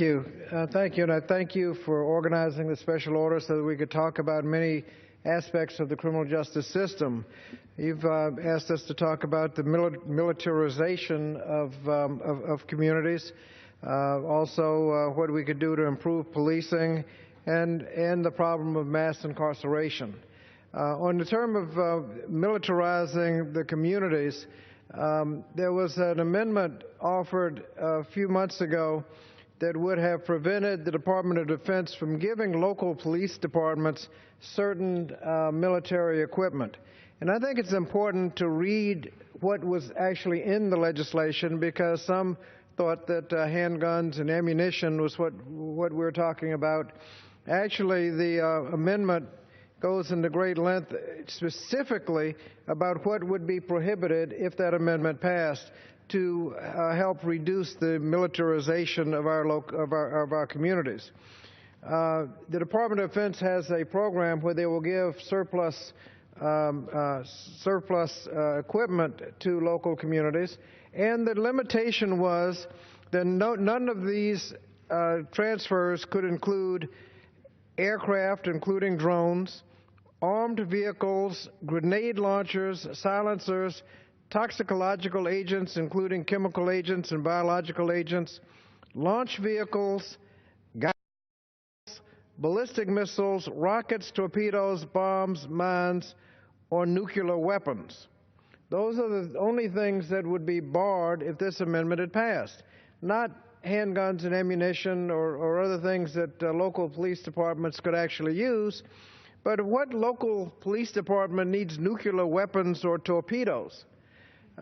Thank you, and I thank you for organizing the special order so that we could talk about many aspects of the criminal justice system. You've asked us to talk about the militarization of communities, also what we could do to improve policing, and the problem of mass incarceration. On the term of militarizing the communities, there was an amendment offered a few months ago that would have prevented the Department of Defense from giving local police departments certain military equipment. And I think it's important to read what was actually in the legislation, because some thought that handguns and ammunition was what we're talking about. Actually, the amendment goes into great length specifically about what would be prohibited if that amendment passed, to help reduce the militarization of our communities. The Department of Defense has a program where they will give surplus equipment to local communities, and the limitation was that none of these transfers could include aircraft, including drones, armed vehicles, grenade launchers, silencers, toxicological agents, including chemical agents and biological agents, launch vehicles, guidance, ballistic missiles, rockets, torpedoes, bombs, mines, or nuclear weapons. Those are the only things that would be barred if this amendment had passed, not handguns and ammunition or other things that local police departments could actually use. But what local police department needs nuclear weapons or torpedoes?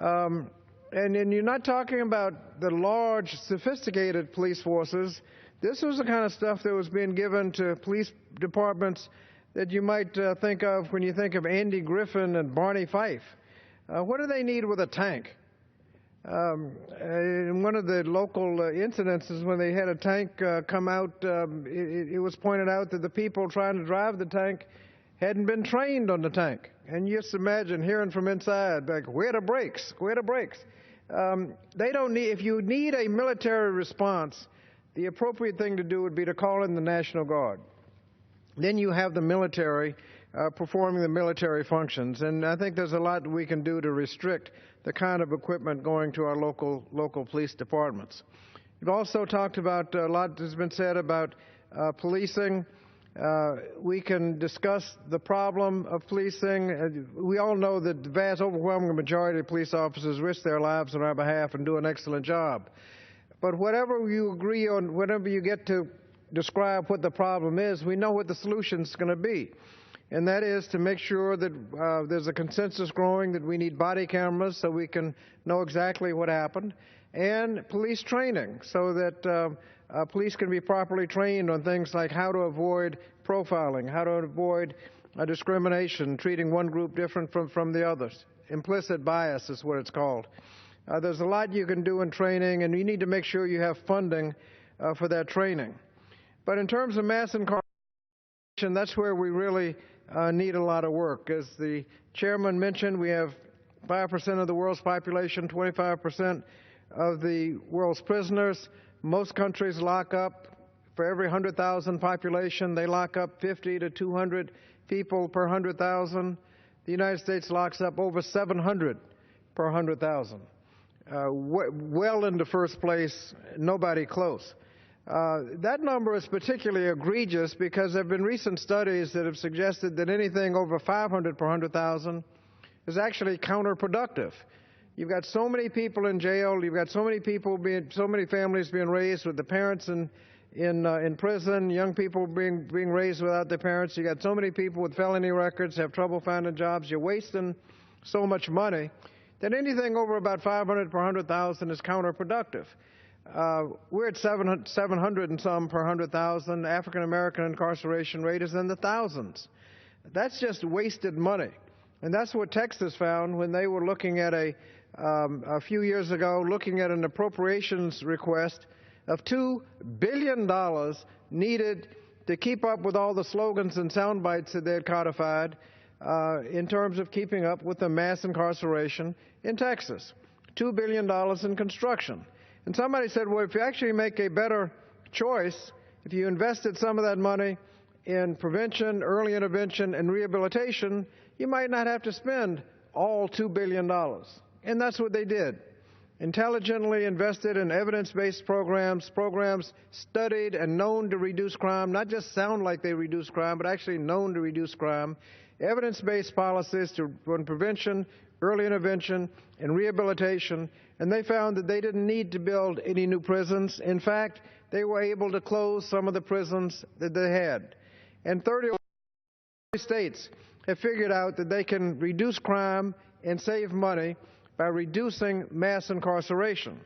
And you're not talking about the large, sophisticated police forces. This was the kind of stuff that was being given to police departments that you might think of when you think of Andy Griffin and Barney Fife. What do they need with a tank? In one of the local incidences, when they had a tank come out, it was pointed out that the people trying to drive the tank hadn't been trained on the tank. And you just imagine hearing from inside, like, where are the brakes? Where are the brakes? They don't need, if you need a military response, the appropriate thing to do would be to call in the National Guard. Then you have the military performing the military functions. And I think there's a lot we can do to restrict the kind of equipment going to our local police departments. You've also talked about, a lot has been said about policing. We can discuss the problem of policing. We all know that the vast overwhelming majority of police officers risk their lives on our behalf and do an excellent job. But whatever you agree on, whenever you get to describe what the problem is, we know what the solution is going to be. And that is to make sure that there's a consensus growing that we need body cameras so we can know exactly what happened, and police training so that police can be properly trained on things like how to avoid profiling, how to avoid discrimination, treating one group different from the others. Implicit bias is what it's called. There's a lot you can do in training, and you need to make sure you have funding for that training. But in terms of mass incarceration, that's where we really need a lot of work. As the chairman mentioned, we have 5% of the world's population, 25% of the world's prisoners. Most countries lock up, for every 100,000 population, they lock up 50 to 200 people per 100,000. The United States locks up over 700 per 100,000. Well into first place, nobody close. That number is particularly egregious because there have been recent studies that have suggested that anything over 500 per 100,000 is actually counterproductive. You've got so many people in jail. You've got so many families being raised with the parents in prison. Young people being raised without their parents. You got so many people with felony records have trouble finding jobs. You're wasting so much money that anything over about 500 per 100,000 is counterproductive. We're at 700 and some per 100,000. African American incarceration rate is in the thousands. That's just wasted money. And that's what Texas found when they were looking at a few years ago, looking at an appropriations request of $2 billion needed to keep up with all the slogans and sound bites that they had codified in terms of keeping up with the mass incarceration in Texas. $2 billion in construction. And somebody said, well, if you actually make a better choice, if you invested some of that money in prevention, early intervention, and rehabilitation, you might not have to spend all $2 billion. And that's what they did. Intelligently invested in evidence-based programs, programs studied and known to reduce crime, not just sound like they reduce crime, but actually known to reduce crime, evidence-based policies to run prevention, early intervention, and rehabilitation, and they found that they didn't need to build any new prisons. In fact, they were able to close some of the prisons that they had. And 30 states have figured out that they can reduce crime and save money by reducing mass incarceration.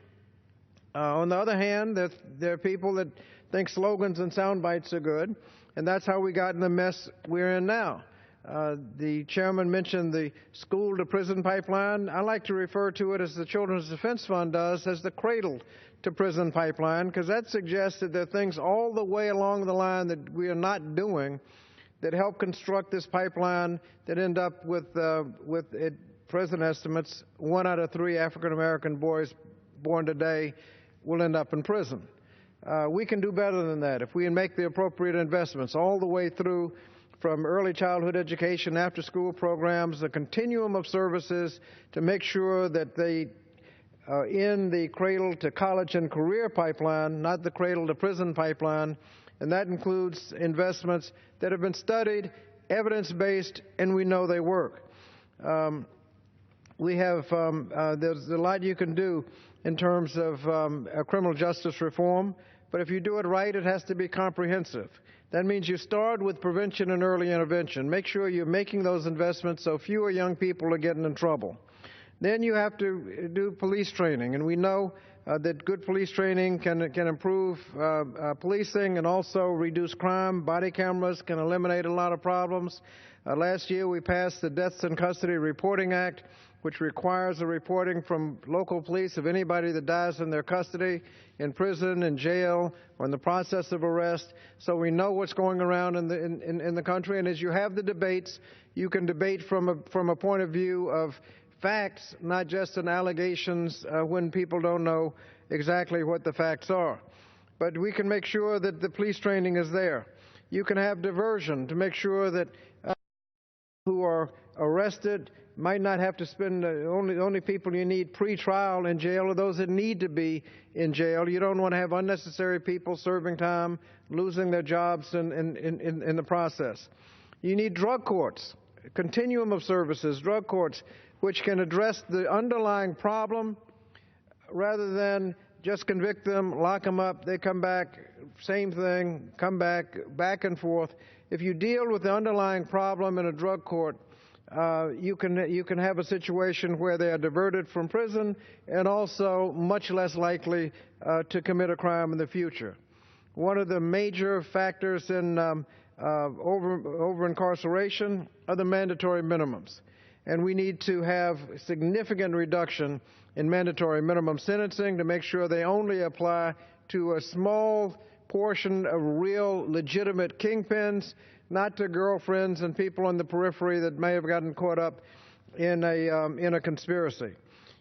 On the other hand, there are people that think slogans and sound bites are good, and that's how we got in the mess we're in now. The chairman mentioned the school-to-prison pipeline. I like to refer to it, as the Children's Defense Fund does, as the cradle-to-prison pipeline, because that suggests that there are things all the way along the line that we are not doing that help construct this pipeline that end up with present estimates, 1 out of 3 African-American boys born today will end up in prison. We can do better than that if we make the appropriate investments all the way through, from early childhood education, after-school programs, a continuum of services to make sure that they are in the cradle to college and career pipeline, not the cradle to prison pipeline, and that includes investments that have been studied, evidence-based, and we know they work. There's a lot you can do in terms of criminal justice reform, but if you do it right, it has to be comprehensive. That means you start with prevention and early intervention. Make sure you're making those investments so fewer young people are getting in trouble. Then you have to do police training, and we know that good police training can improve policing and also reduce crime. Body cameras can eliminate a lot of problems. Last year we passed the Deaths in Custody Reporting Act, which requires a reporting from local police of anybody that dies in their custody, in prison, in jail, or in the process of arrest, so we know what's going around in the country. And as you have the debates, you can debate from a point of view of facts, not just in allegations when people don't know exactly what the facts are. But we can make sure that the police training is there. You can have diversion to make sure that who are arrested might not have to spend the only people you need pre-trial in jail are those that need to be in jail. You don't want to have unnecessary people serving time, losing their jobs in the process. You need drug courts, a continuum of services, drug courts, which can address the underlying problem rather than just convict them, lock them up, they come back, same thing, come back and forth. If you deal with the underlying problem in a drug court, you can have a situation where they are diverted from prison and also much less likely to commit a crime in the future. One of the major factors in over-incarceration are the mandatory minimums. And we need to have significant reduction in mandatory minimum sentencing to make sure they only apply to a small portion of real legitimate kingpins, not to girlfriends and people on the periphery that may have gotten caught up in a conspiracy.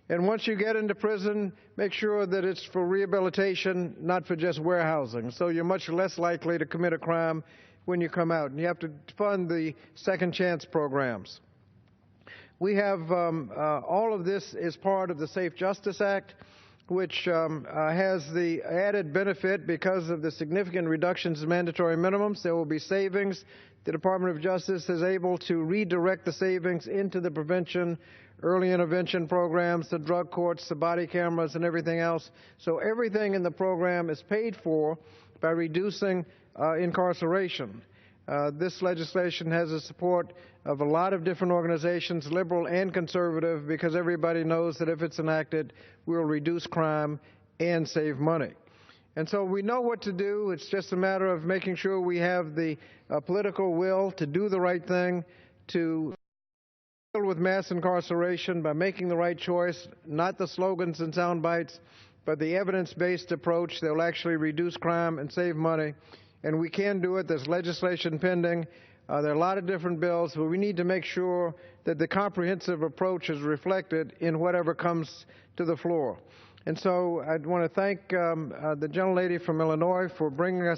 And once you get into prison, make sure that it's for rehabilitation, not for just warehousing. So you're much less likely to commit a crime when you come out. And you have to fund the second chance programs. We have all of this is part of the Safe Justice Act, which has the added benefit because of the significant reductions in mandatory minimums. There will be savings. The Department of Justice is able to redirect the savings into the prevention, early intervention programs, the drug courts, the body cameras, and everything else. So everything in the program is paid for by reducing incarceration. This legislation has the support of a lot of different organizations, liberal and conservative, because everybody knows that if it's enacted, we'll reduce crime and save money. And so we know what to do. It's just a matter of making sure we have the political will to do the right thing, to deal with mass incarceration by making the right choice, not the slogans and sound bites, but the evidence-based approach that will actually reduce crime and save money. And we can do it. There's legislation pending. There are a lot of different bills, but we need to make sure that the comprehensive approach is reflected in whatever comes to the floor. And so I want to thank the gentlelady from Illinois for bringing us